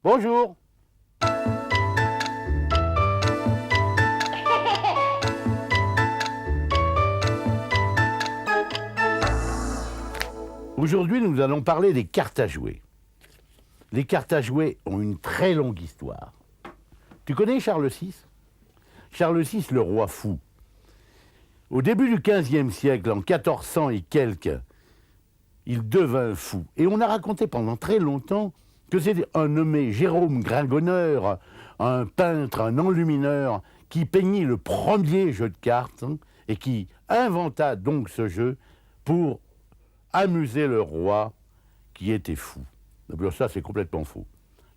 Bonjour. Aujourd'hui, nous allons parler des cartes à jouer. Les cartes à jouer ont une très longue histoire. Tu connais Charles VI? Charles VI, le roi fou. Au début du XVe siècle, en 1400 et quelques, il devint fou. Et on a raconté pendant très longtemps que c'était un nommé Jérôme Gringonneur, un peintre, un enlumineur, qui peignit le premier jeu de cartes et qui inventa donc ce jeu pour amuser le roi qui était fou. Alors ça, c'est complètement faux.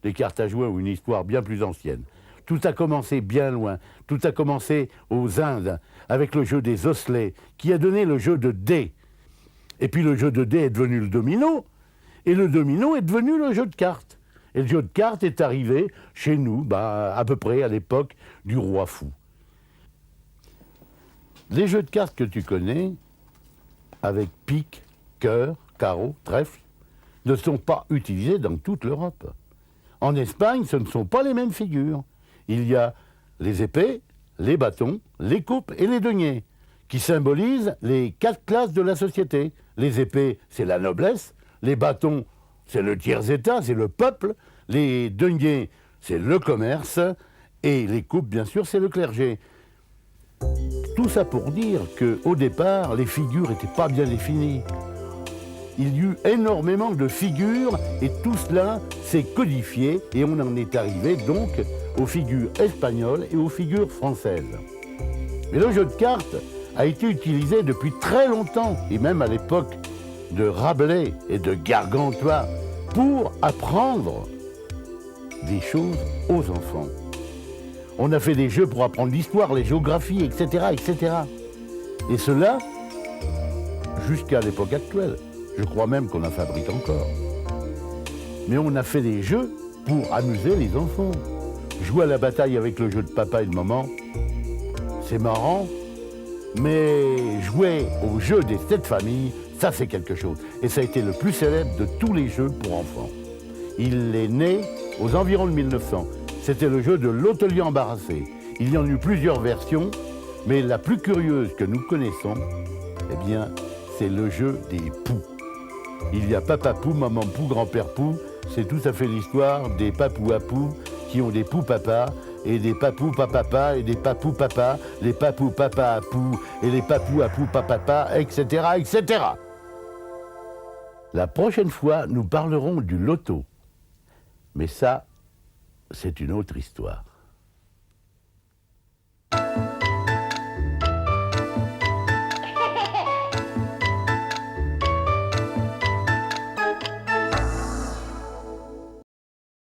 Les cartes à jouer ont une histoire bien plus ancienne. Tout a commencé bien loin. Tout a commencé aux Indes, avec le jeu des osselets, qui a donné le jeu de dés. Et puis le jeu de dés est devenu le domino, et le domino est devenu le jeu de cartes. Et le jeu de cartes est arrivé chez nous, à peu près à l'époque du roi fou. Les jeux de cartes que tu connais, avec pique, cœur, carreau, trèfle, ne sont pas utilisés dans toute l'Europe. En Espagne, ce ne sont pas les mêmes figures. Il y a les épées, les bâtons, les coupes et les deniers, qui symbolisent les 4 classes de la société. Les épées, c'est la noblesse, les bâtons, c'est le tiers-état, c'est le peuple, les deniers, c'est le commerce, et les coupes, bien sûr, c'est le clergé. Tout ça pour dire qu'au départ, les figures n'étaient pas bien définies. Il y eut énormément de figures et tout cela s'est codifié et on en est arrivé donc aux figures espagnoles et aux figures françaises. Mais le jeu de cartes a été utilisé depuis très longtemps et même à l'époque de Rabelais et de Gargantua pour apprendre des choses aux enfants. On a fait des jeux pour apprendre l'histoire, les géographies, etc., etc. Et cela jusqu'à l'époque actuelle. Je crois même qu'on en fabrique encore. Mais on a fait des jeux pour amuser les enfants. Jouer à la bataille avec le jeu de papa et de maman, c'est marrant, mais jouer au jeu des 7 familles, ça c'est quelque chose. Et ça a été le plus célèbre de tous les jeux pour enfants. Il est né aux environs de 1900. C'était le jeu de l'hôtelier embarrassé. Il y en eut plusieurs versions, mais la plus curieuse que nous connaissons, eh bien, c'est le jeu des poux. Il y a papa pou, maman pou, grand-père pou. C'est tout à fait l'histoire des papous à pou qui ont des poux papa et des papous papa et des papous papa, les papous papa à pou et les papous à pou papa, etc., etc. La prochaine fois, nous parlerons du loto. Mais ça, c'est une autre histoire.